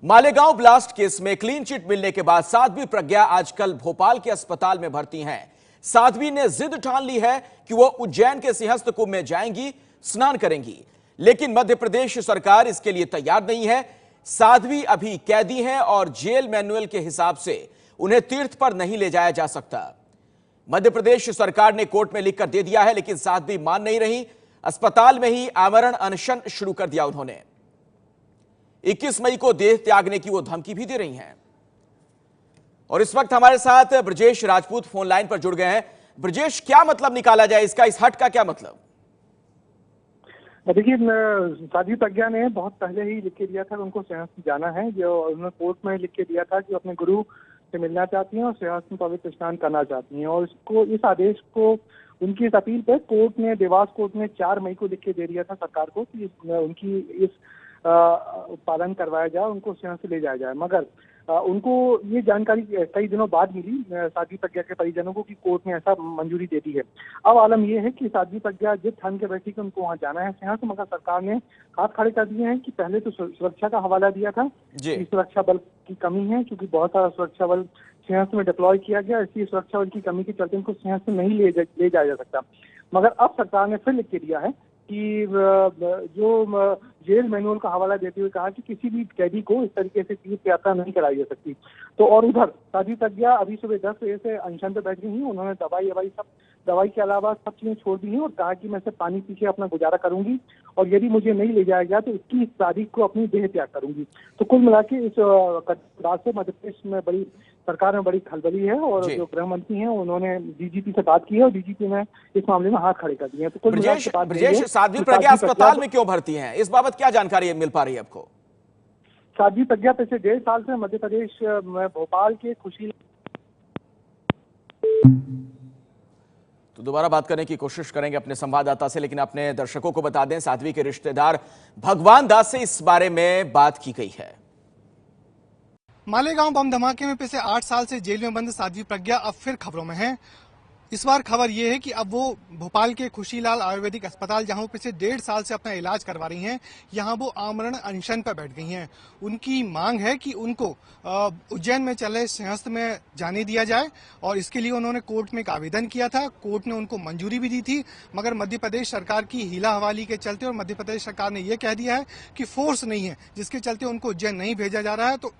Malegaon blast case में clean chit मिलने के बाद साध्वी प्रज्ञा आजकल भोपाल के अस्पताल में भर्ती हैं। साध्वी ने जिद ठान ली है कि वो उज्जैन के सिंहस्थ कुंभ में जाएंगी, स्नान करेंगी, लेकिन मध्य प्रदेश सरकार इसके लिए तैयार नहीं है। साध्वी अभी कैदी हैं और जेल मैनुअल के हिसाब से उन्हें तीर्थ पर नहीं ले जाया जा सकता। मध्य प्रदेश सरकार ने कोर्ट में लिखकर दे दिया है, लेकिन साध्वी मान नहीं रही। अस्पताल में ही आमरण अनशन शुरू कर दिया उन्होंने। 21 मई को देह त्यागने की वो धमकी भी दे रही हैं। और इस वक्त हमारे साथ ब्रजेश राजपूत फोन लाइन पर जुड़ गए हैं। ब्रजेश, क्या मतलब निकाला जाए इसका, इस हट का क्या मतलब? देखिए, साध्वी प्रज्ञा ने बहुत पहले ही लिख के दिया था कि उनको सिंहस्थ जाना है। जो उन्होंने कोर्ट में लिख के दिया था कि अपने गुरु से मिलना चाहती हैं और सिंहस्थ में पवित्र स्नान करना चाहती हैं। और इसको, इस आदेश को, उनकी इस अपील पर कोर्ट ने, देवास कोर्ट ने 4 मई को लिख के दे दिया था सरकार को कि उनकी इस पालन करवाया जाए, उनको सिंहस्थ ले जाया जाए। मगर उनको ये जानकारी कई दिनों बाद मिली साध्वी प्रज्ञा के परिजनों को कि कोर्ट ने ऐसा मंजूरी दे दी है। अब आलम यह है कि साध्वी प्रज्ञा जिद ठान के बैठी कि उनको वहां जाना है सिंहस्थ, मगर सरकार ने हाथ खड़े कर दिए हैं कि पहले तो सुरक्षा का हवाला दिया था कि सुरक्षा बल की कमी है, क्योंकि बहुत सारा सुरक्षा बल सिंहस्थ में डिप्लॉय किया गया, इसलिए सुरक्षा बल की कमी के चलते उनको सिंहस्थ नहीं ले जाया जा सकता। मगर अब सरकार ने फिर लिख के दिया है कि जो जेल मैनुअल का हवाला देते हुए कहा कि किसी भी कैदी को इस तरीके से तीर्थ यात्रा नहीं कराई जा सकती। तो और उधर साध्वी प्रज्ञा अभी सुबह 10 बजे से अनशन पे बैठ गई हैं। उन्होंने दवाई के अलावा सब चीजें छोड़ दी हैं और कहा कि मैं सिर्फ पानी पी के अपना गुजारा करूंगी और यदि मुझे नहीं ले जाया गया तो 21 तारीख को अपनी देह त्याग करूंगी। तो कुल मिला के इस बात से मध्य प्रदेश में सरकार में बड़ी खलबली है और जो गृह मंत्री हैं उन्होंने डीजीपी से बात की है और डीजीपी ने इस मामले में हाथ खड़े कर दिए हैं। तो कुल ब्रजेश, साध्वी प्रज्ञा अस्पताल में क्यों भर्ती हैं, इस बाबत क्या जानकारी मिल पा रही है आपको? साध्वी प्रज्ञा पिछले 1.5 साल से मध्य प्रदेश में भोपाल के खुशी। तो दोबारा बात करने की कोशिश करेंगे अपने संवाददाता से, लेकिन अपने दर्शकों को बता दें साध्वी के रिश्तेदार भगवान दास से इस बारे में बात की गई है। मालेगांव बम धमाके में पिछले 8 साल से जेल में बंद साध्वी प्रज्ञा अब फिर खबरों में है। इस बार खबर यह है कि अब वो भोपाल के खुशीलाल आयुर्वेदिक अस्पताल, जहां वो पिछले 1.5 साल से अपना इलाज करवा रही हैं, यहां वो आमरण अनशन पर बैठ गई हैं। उनकी मांग है कि उनको उज्जैन में चले सिंहस्थ में जाने दिया जाए और इसके लिए उन्होंने कोर्ट में एक आवेदन किया था। कोर्ट ने उनको मंजूरी भी दी थी, मगर मध्य प्रदेश सरकार की हीला हवाली के चलते और मध्य प्रदेश सरकार ने यह कह दिया है कि फोर्स नहीं है, जिसके चलते उनको उज्जैन नहीं भेजा जा रहा है। तो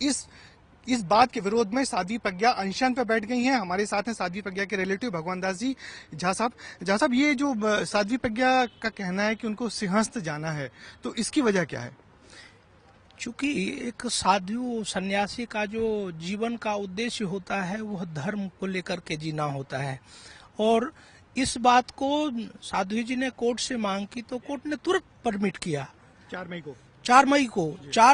इस बात के विरोध में साध्वी प्रज्ञा अनशन पर बैठ गई हैं। हमारे साथ हैं साध्वी प्रज्ञा के रिलेटिव भगवान दास जी। झा साहब, ये जो साध्वी प्रज्ञा का कहना है कि उनको सिंहस्थ जाना है, तो इसकी वजह क्या है? चूंकि एक साधु सन्यासी का जो जीवन का उद्देश्य होता है वह धर्म को लेकर के जीना होता है, और इस बात को साध्वी जी ने कोर्ट से मांग की तो कोर्ट ने तुरंत परमिट किया। 4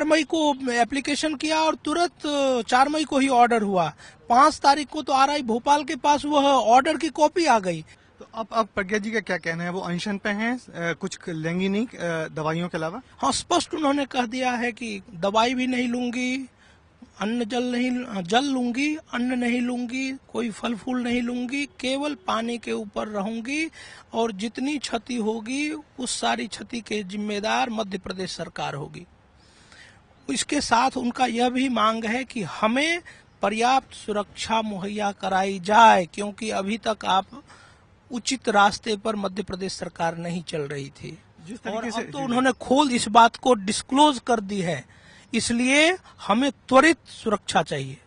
मई को एप्लीकेशन किया और तुरंत 4 मई को ही ऑर्डर हुआ। 5 तारीख को तो आरआई भोपाल के पास वह ऑर्डर की कॉपी आ गई। तो अब प्रज्ञा जी का क्या कहना है? वो अनशन पे हैं, कुछ लेंगी नहीं दवाइयों के अलावा? हाँ, स्पष्ट उन्होंने कह दिया है कि दवाई भी नहीं लूंगी, जल लूंगी, अन्न नहीं लूंगी, कोई फल फूल नहीं लूंगी, केवल पानी के ऊपर रहूंगी और जितनी क्षति होगी उस सारी क्षति के जिम्मेदार मध्य प्रदेश सरकार होगी। इसके साथ उनका यह भी मांग है कि हमें पर्याप्त सुरक्षा मुहैया कराई जाए, क्योंकि अभी तक आप उचित रास्ते पर मध्य प्रदेश सरकार नहीं चल रही थी और अब तो उन्होंने खुद इस बात को डिस्क्लोज कर दी है, इसलिए हमें त्वरित सुरक्षा चाहिए।